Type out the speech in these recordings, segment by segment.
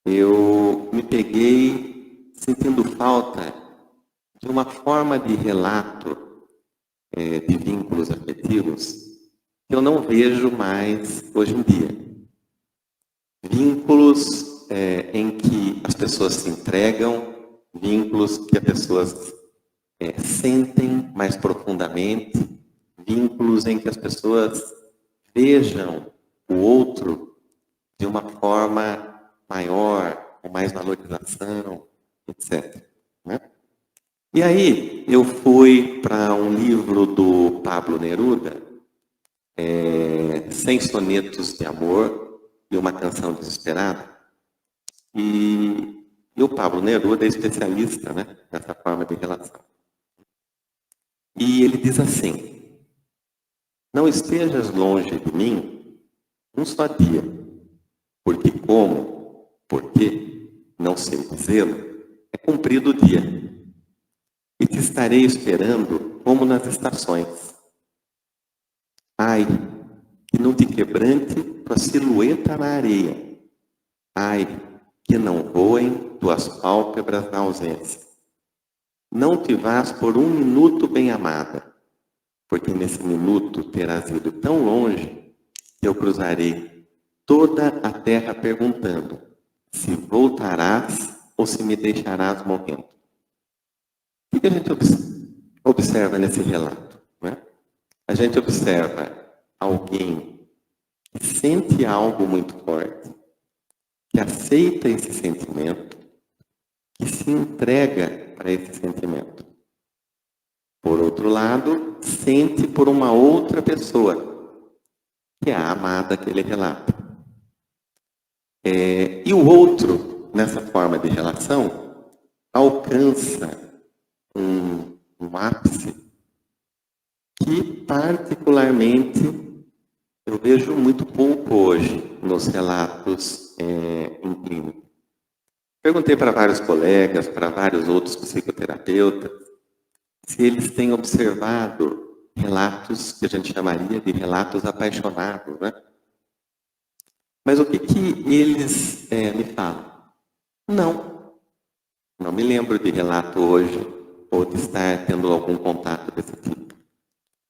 eu me peguei sentindo falta de uma forma de relato de vínculos afetivos que eu não vejo mais hoje em dia. Vínculos em que as pessoas se entregam, vínculos que as pessoas sentem mais profundamente, vínculos em que as pessoas vejam o outro de uma forma maior, com mais valorização, etc. Né? E aí eu fui para um livro do Pablo Neruda, 100 Sonetos de Amor e uma Canção Desesperada. E o Pablo Neruda é especialista, né, nessa forma de relação. E ele diz assim: não estejas longe de mim um só dia, porque porque, não sei dizê-lo, é cumprido o dia. E te estarei esperando como nas estações. Ai, que não te quebrante tua silhueta na areia. Ai, que não voem tuas pálpebras na ausência. Não te vás por um minuto, bem amada, porque nesse minuto terás ido tão longe que eu cruzarei toda a terra perguntando se voltarás ou se me deixarás morrendo. O que a gente observa nesse relato? Né? A gente observa alguém que sente algo muito forte, que aceita esse sentimento, que se entrega para esse sentimento. Por outro lado, sente por uma outra pessoa, que é a amada que ele relata. E o outro, nessa forma de relação, alcança um ápice que, particularmente, eu vejo muito pouco hoje nos relatos em clínica. Perguntei para vários colegas, para vários outros psicoterapeutas, se eles têm observado relatos que a gente chamaria de relatos apaixonados, né? Mas o que eles me falam? Não me lembro de relato hoje ou de estar tendo algum contato desse tipo.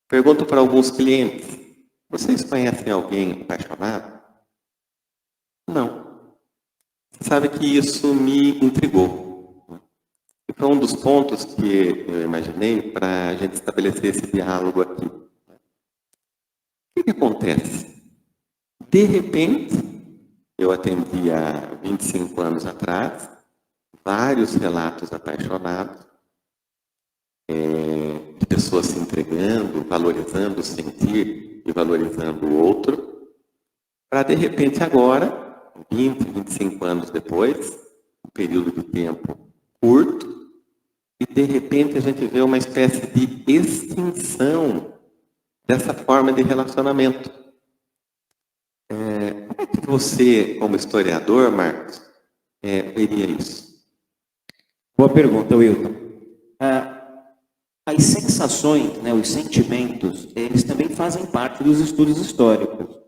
Pergunto para alguns clientes: vocês conhecem alguém apaixonado? Não. Sabe que isso me intrigou. E foi um dos pontos que eu imaginei para a gente estabelecer esse diálogo aqui. O que acontece? De repente, eu atendi há 25 anos atrás vários relatos apaixonados, de pessoas se entregando, valorizando o sentir e valorizando o outro, para de repente agora, 20, 25 anos depois, um período de tempo curto, e de repente a gente vê uma espécie de extinção dessa forma de relacionamento. Como é que você, como historiador, Marcos, veria isso? Boa pergunta, Wilton. As sensações, né, os sentimentos, eles também fazem parte dos estudos históricos.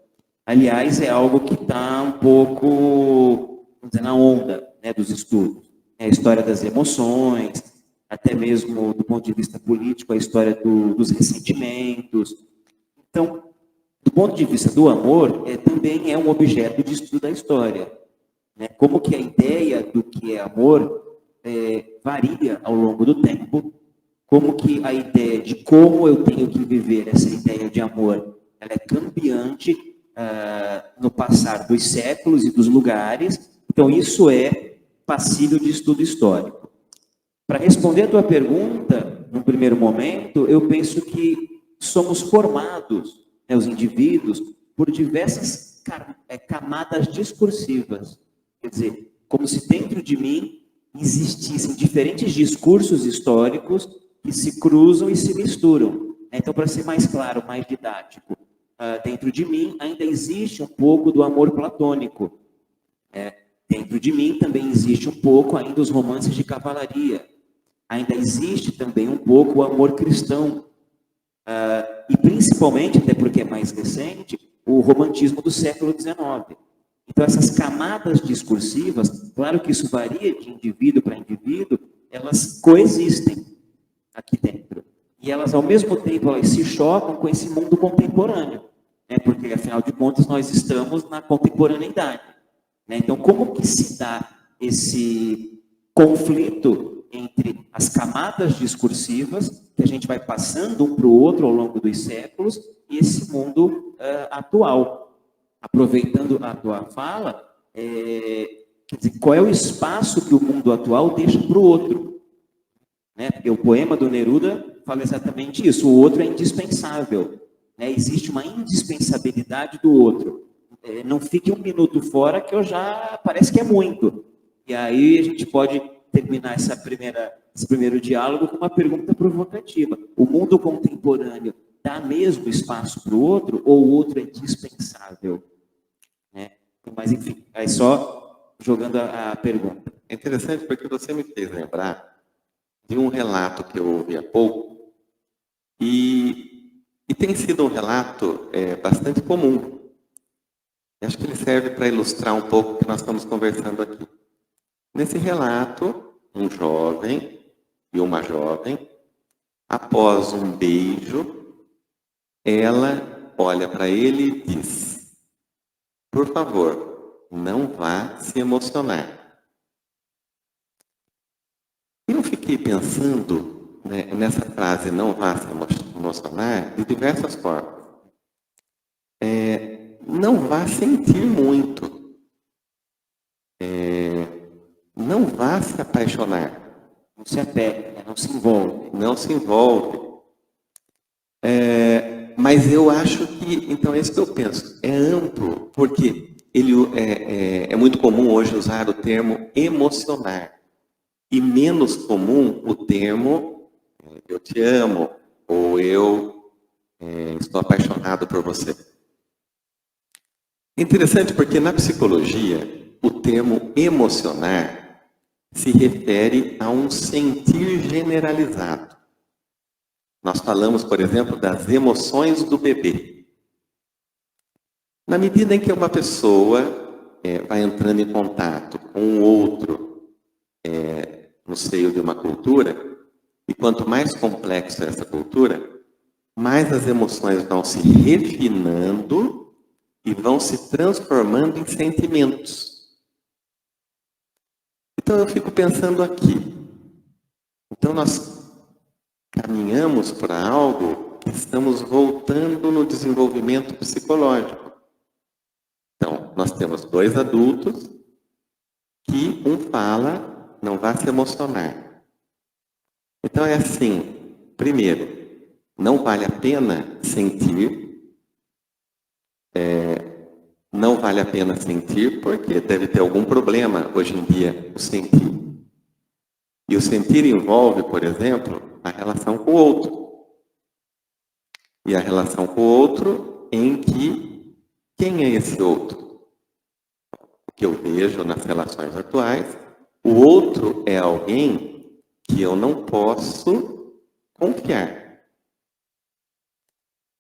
Aliás, é algo que está um pouco, vamos dizer, na onda, né, dos estudos. É a história das emoções, até mesmo do ponto de vista político, a história dos ressentimentos. Então, do ponto de vista do amor, também é um objeto de estudo da história. Né? Como que a ideia do que é amor varia ao longo do tempo, como que a ideia de como eu tenho que viver essa ideia de amor, ela é cambiante no passar dos séculos e dos lugares. Então, isso é passível de estudo histórico. Para responder a tua pergunta, num primeiro momento, eu penso que somos formados, né, os indivíduos, por diversas camadas discursivas. Quer dizer, como se dentro de mim existissem diferentes discursos históricos que se cruzam e se misturam. Então, para ser mais claro, mais didático, dentro de mim ainda existe um pouco do amor platônico. Dentro de mim também existe um pouco ainda os romances de cavalaria. Ainda existe também um pouco o amor cristão. E principalmente, até porque é mais recente, o romantismo do século XIX. Então, essas camadas discursivas, claro que isso varia de indivíduo para indivíduo, elas coexistem aqui dentro. E elas, ao mesmo tempo, elas se chocam com esse mundo contemporâneo, né? Porque, afinal de contas, nós estamos na contemporaneidade, né? Então, como que se dá esse conflito entre as camadas discursivas que a gente vai passando um para o outro ao longo dos séculos e esse mundo atual? Aproveitando a tua fala, quer dizer, qual é o espaço que o mundo atual deixa para o outro? Né? Porque o poema do Neruda fala exatamente isso, o outro é indispensável, né? Existe uma indispensabilidade do outro. Não fique um minuto fora que eu já parece que é muito. E aí a gente pode terminar esse primeiro diálogo com uma pergunta provocativa. O mundo contemporâneo dá mesmo espaço para o outro ou o outro é dispensável? Né? Mas, enfim, aí só jogando a pergunta. É interessante porque você me fez lembrar de um relato que eu ouvi há pouco e tem sido um relato bastante comum. Acho que ele serve para ilustrar um pouco o que nós estamos conversando aqui. Nesse relato, um jovem e uma jovem, após um beijo, ela olha para ele e diz: por favor, não vá se emocionar. Eu fiquei pensando, né, nessa frase, não vá se emocionar, de diversas formas. Não vá sentir muito. Não vá se apaixonar. Não se apega, não se envolve. Não se envolve. Mas eu acho que, então é isso que eu penso, é amplo, porque ele é muito comum hoje usar o termo emocionar. E menos comum o termo eu te amo, ou eu estou apaixonado por você. Interessante porque na psicologia, o termo emocionar se refere a um sentir generalizado. Nós falamos, por exemplo, das emoções do bebê. Na medida em que uma pessoa vai entrando em contato com o outro no seio de uma cultura, e quanto mais complexa é essa cultura, mais as emoções vão se refinando e vão se transformando em sentimentos. Então eu fico pensando aqui. Então nós caminhamos para algo que estamos voltando no desenvolvimento psicológico. Então, nós temos dois adultos que um fala, não vá se emocionar. Então é assim, primeiro, não vale a pena sentir. Não vale a pena sentir porque deve ter algum problema hoje em dia o sentir. E o sentir envolve, por exemplo, a relação com o outro. E a relação com o outro em que quem é esse outro? O que eu vejo nas relações atuais, o outro é alguém que eu não posso confiar.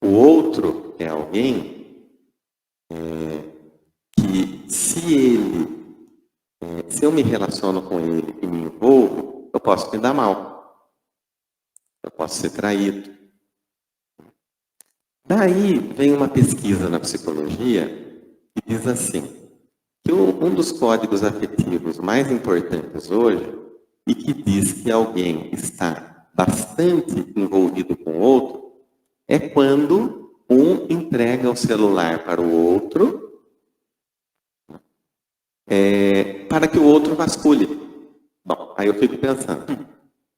O outro é alguém que se eu me relaciono com ele e me envolvo, eu posso me dar mal. Eu posso ser traído. Daí vem uma pesquisa na psicologia que diz assim, que um dos códigos afetivos mais importantes hoje e que diz que alguém está bastante envolvido com o outro é quando um entrega o celular para o outro para que o outro vasculhe. Bom, aí eu fico pensando,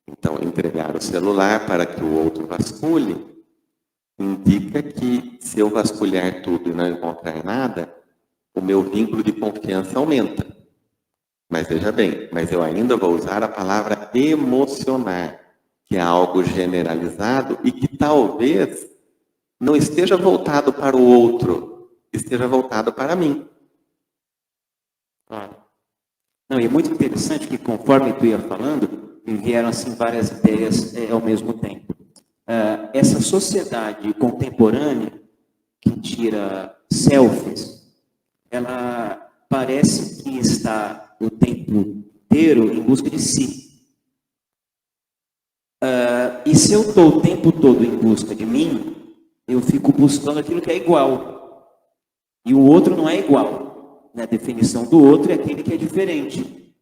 então entregar o celular para que o outro vasculhe indica que se eu vasculhar tudo e não encontrar nada, o meu vínculo de confiança aumenta. Mas veja bem, mas eu ainda vou usar a palavra emocionar, que é algo generalizado e que talvez não esteja voltado para o outro, esteja voltado para mim. Não, e é muito interessante que, conforme tu ia falando, me vieram assim várias ideias ao mesmo tempo. Essa sociedade contemporânea que tira selfies, ela parece que está o tempo inteiro em busca de si. E se eu estou o tempo todo em busca de mim, eu fico buscando aquilo que é igual. E o outro não é igual. A definição do outro é aquele que é diferente.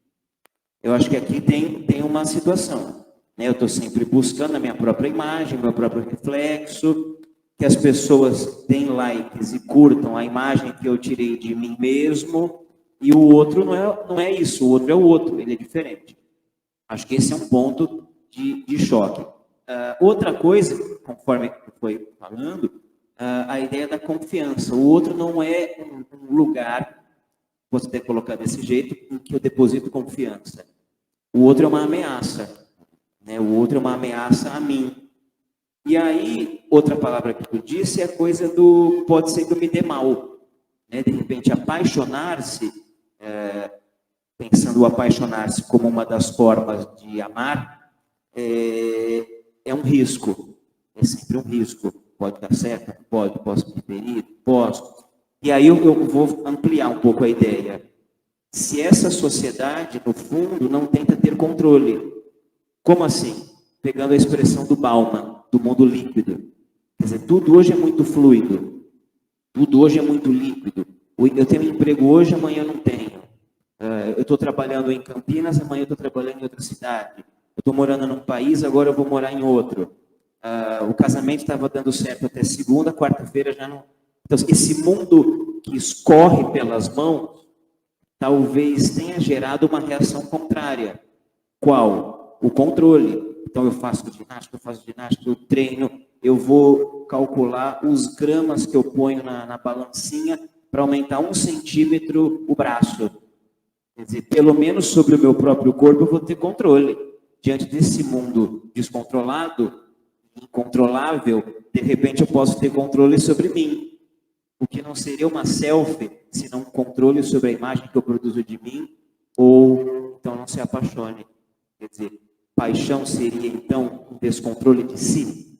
Eu acho que aqui tem uma situação. Eu estou sempre buscando a minha própria imagem, meu próprio reflexo, que as pessoas deem likes e curtam a imagem que eu tirei de mim mesmo, e o outro não é isso, o outro é o outro, ele é diferente. Acho que esse é um ponto de choque. Outra coisa, conforme foi falando, a ideia da confiança. O outro não é um lugar, você ter colocado desse jeito, em que eu deposito confiança. O outro é uma ameaça. O outro é uma ameaça a mim. E aí, outra palavra que tu disse é a coisa pode ser que eu me dê mal. De repente, apaixonar-se, pensando o apaixonar-se como uma das formas de amar, é um risco. É sempre um risco. Pode dar certo? Pode. Posso me ferir? Posso. E aí eu vou ampliar um pouco a ideia. Se essa sociedade, no fundo, não tenta ter controle. Como assim? Pegando a expressão do Bauman, do mundo líquido. Quer dizer, tudo hoje é muito fluido. Tudo hoje é muito líquido. Eu tenho um emprego hoje, amanhã eu não tenho. Eu estou trabalhando em Campinas, amanhã eu estou trabalhando em outra cidade. Eu estou morando num país, agora eu vou morar em outro. O casamento estava dando certo até segunda, quarta-feira já não... Então, esse mundo que escorre pelas mãos, talvez tenha gerado uma reação contrária. Qual? O controle. Então, eu faço ginástica, eu treino, eu vou calcular os gramas que eu ponho na balancinha para aumentar 1 centímetro o braço. Quer dizer, pelo menos sobre o meu próprio corpo eu vou ter controle. Diante desse mundo descontrolado, incontrolável, de repente eu posso ter controle sobre mim. O que não seria uma selfie, senão um controle sobre a imagem que eu produzo de mim, ou então não se apaixone. Quer dizer, paixão seria então um descontrole de si.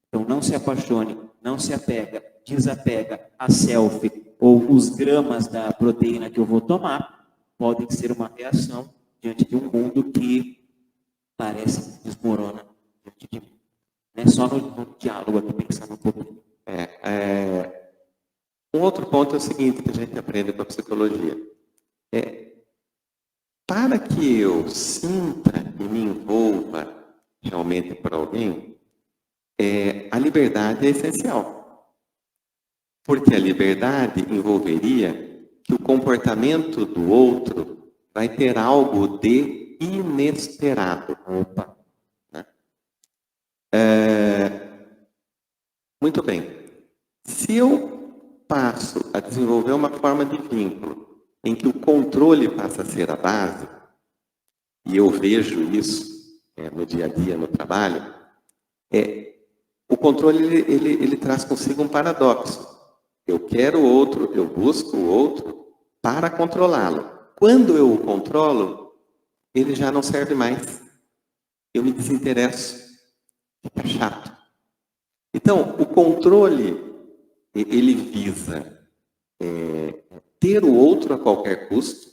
Então não se apaixone, não se apega, desapega a selfie ou os gramas da proteína que eu vou tomar, podem ser uma reação diante de um mundo que parece que desmorona diante de mim. Só no diálogo aqui, pensando um pouquinho. Um outro ponto é o seguinte, que a gente aprende com a psicologia. Para que eu sinta e me envolva realmente por alguém, a liberdade é essencial. Porque a liberdade envolveria que o comportamento do outro vai ter algo de inesperado. Né? Muito bem. Se eu passo a desenvolver uma forma de vínculo em que o controle passa a ser a base, e eu vejo isso no dia a dia, no trabalho, o controle ele traz consigo um paradoxo. Eu quero o outro, eu busco o outro para controlá-lo. Quando eu o controlo, ele já não serve mais. Eu me desinteresso. Fica chato. Então, o controle, ele visa ter o outro a qualquer custo,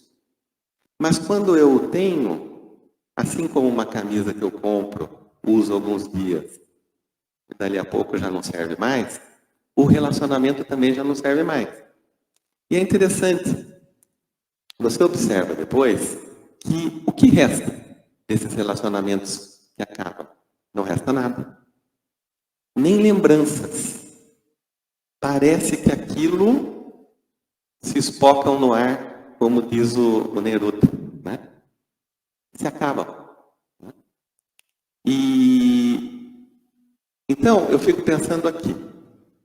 mas quando eu o tenho, assim como uma camisa que eu compro, uso alguns dias, e dali a pouco já não serve mais, o relacionamento também já não serve mais. E é interessante, você observa depois que o que resta desses relacionamentos que acabam? Não resta nada. Nem lembranças. Parece que aquilo se espocam no ar, como diz o Neruda, né? Se acabam. Né? E então eu fico pensando aqui,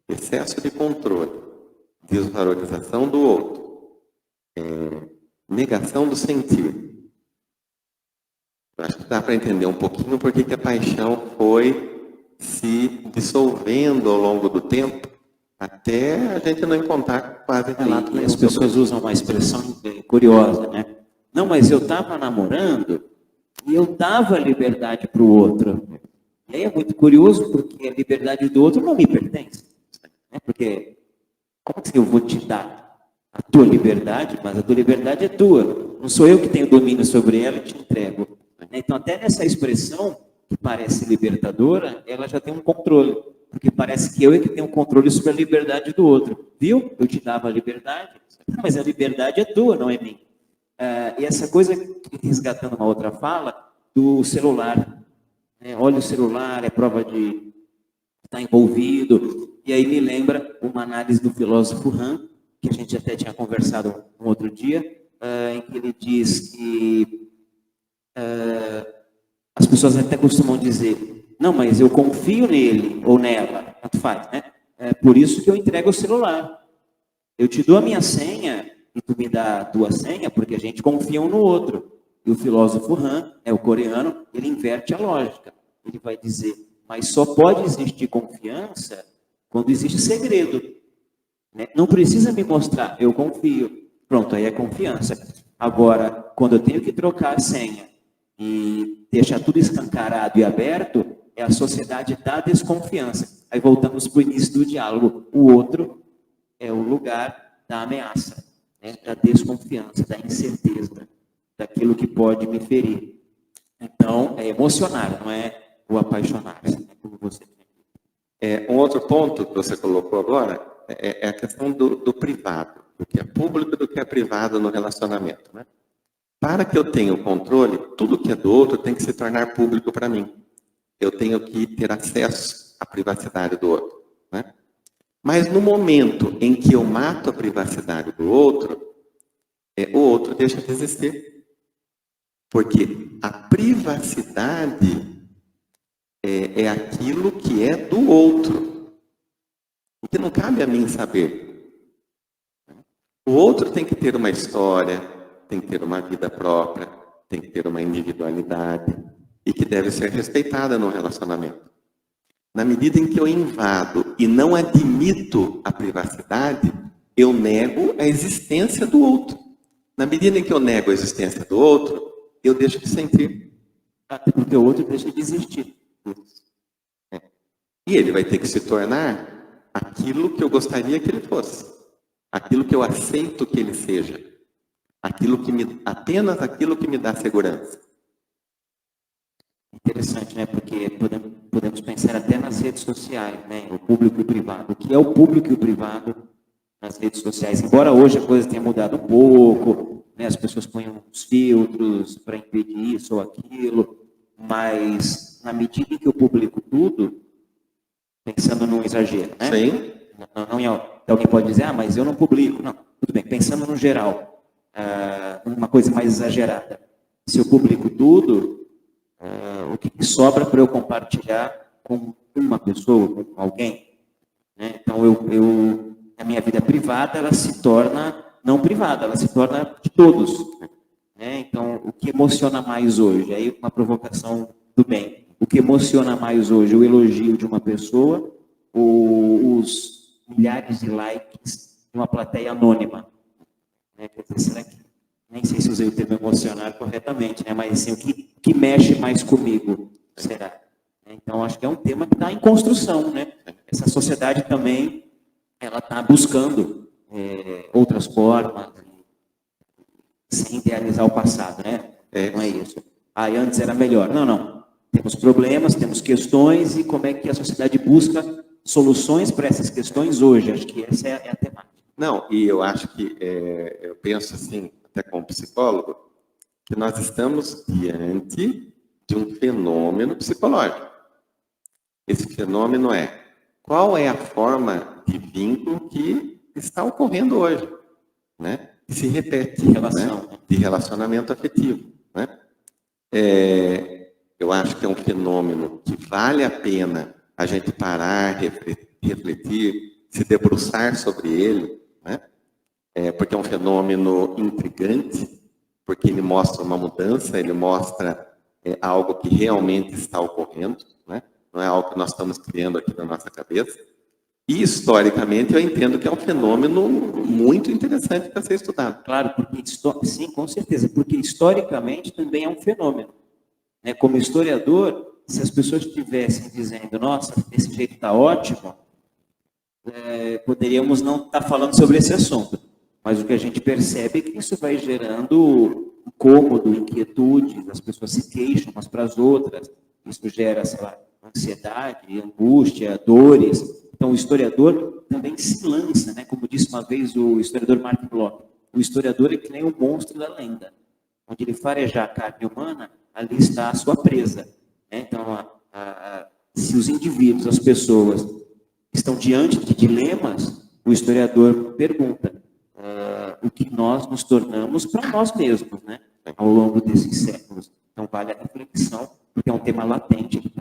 excesso de controle, desvalorização do outro, negação do sentir. Eu acho que dá para entender um pouquinho porque que a paixão foi se dissolvendo ao longo do tempo, até a gente não encontrar quase relato nenhum. As pessoas usam uma expressão curiosa, né? Não, mas eu estava namorando e eu dava liberdade para o outro. E aí é muito curioso porque a liberdade do outro não me pertence. Né? Porque como assim eu vou te dar? a tua liberdade, mas a tua liberdade é tua. Não sou eu que tenho domínio sobre ela e te entrego. Então, até nessa expressão, que parece libertadora, ela já tem um controle. Porque parece que eu é que tenho um controle sobre a liberdade do outro. Viu? Eu te dava a liberdade, mas a liberdade é tua, não é minha. E essa coisa, resgatando uma outra fala, do celular. Olha o celular, é prova de estar envolvido. E aí me lembra uma análise do filósofo Han, que a gente até tinha conversado um outro dia, em que ele diz que as pessoas até costumam dizer, não, mas eu confio nele ou nela, tanto faz, né? É por isso que eu entrego o celular. Eu te dou a minha senha e tu me dá a tua senha, porque a gente confia um no outro. E o filósofo Han, o coreano, ele inverte a lógica. Ele vai dizer, mas só pode existir confiança quando existe segredo. Não precisa me mostrar, eu confio. Pronto, aí é confiança. Agora, quando eu tenho que trocar a senha e deixar tudo escancarado e aberto, é a sociedade da desconfiança. Aí voltamos para o início do diálogo. O outro é o lugar da ameaça, da desconfiança, da incerteza, daquilo que pode me ferir. Então, é emocionar, não é o apaixonar, como você. Um outro ponto que você colocou agora é a questão do privado, do que é público e do que é privado no relacionamento. Né? Para que eu tenha o controle, tudo que é do outro tem que se tornar público para mim. Eu tenho que ter acesso à privacidade do outro. Né? Mas no momento em que eu mato a privacidade do outro, o outro deixa de existir. Porque a privacidade é aquilo que é do outro. O que não cabe a mim saber. O outro tem que ter uma história, tem que ter uma vida própria, tem que ter uma individualidade e que deve ser respeitada no relacionamento. Na medida em que eu invado e não admito a privacidade, eu nego a existência do outro. Na medida em que eu nego a existência do outro, eu deixo de sentir. Até porque o outro deixa de existir. E ele vai ter que se tornar aquilo que eu gostaria que ele fosse. Aquilo que eu aceito que ele seja. Apenas aquilo que me dá segurança. Interessante, né? Porque podemos pensar até nas redes sociais, né? O público e o privado. O que é o público e o privado nas redes sociais? Embora hoje a coisa tenha mudado um pouco, né? As pessoas põem uns filtros para impedir isso ou aquilo, mas na medida em que eu publico tudo, pensando num exagero, né? Sim. Alguém pode dizer, mas eu não publico. Não, tudo bem, pensando no geral, uma coisa mais exagerada. Se eu publico tudo, o que sobra para eu compartilhar com uma pessoa, com alguém? Né? Então, a minha vida privada, ela se torna não privada, ela se torna de todos. Né? Então, o que emociona mais hoje? Aí uma provocação do bem. O que emociona mais hoje? O elogio de uma pessoa ou os milhares de likes de uma plateia anônima? Né? Quer dizer, será que... Nem sei se usei o termo emocionar corretamente, né? Mas assim, o que mexe mais comigo, será? Então, acho que é um tema que está em construção, né? Essa sociedade também, ela está buscando outras formas, sem idealizar o passado, né? Não é isso. Antes era melhor. Não. Temos problemas, temos questões, e como é que a sociedade busca soluções para essas questões hoje? Acho que essa é a temática. Não, e eu acho que, eu penso assim, até como psicólogo, que nós estamos diante de um fenômeno psicológico. Esse fenômeno qual é a forma de vínculo que está ocorrendo hoje, né? Que se repete, de relacionamento afetivo, né? Eu acho que é um fenômeno que vale a pena a gente parar, refletir, se debruçar sobre ele, né? Porque é um fenômeno intrigante, porque ele mostra uma mudança, ele mostra algo que realmente está ocorrendo, né? Não é algo que nós estamos criando aqui na nossa cabeça. E, historicamente, eu entendo que é um fenômeno muito interessante para ser estudado. Claro, porque sim, com certeza, porque historicamente também é um fenômeno. Né? Como historiador, se as pessoas estivessem dizendo, nossa, desse jeito está ótimo, poderíamos não estar falando sobre esse assunto. Mas o que a gente percebe é que isso vai gerando incômodo, inquietude, as pessoas se queixam umas para as outras, isso gera, sei lá, ansiedade, angústia, dores. Então, o historiador também se lança, né? Como disse uma vez o historiador Mark Bloch, o historiador é que nem o monstro da lenda. Onde ele farejar a carne humana, ali está a sua presa. Né? Então, se os indivíduos, as pessoas, estão diante de dilemas, o historiador pergunta o que nós nos tornamos para nós mesmos, né? Ao longo desses séculos. Então, vale a reflexão, porque é um tema latente,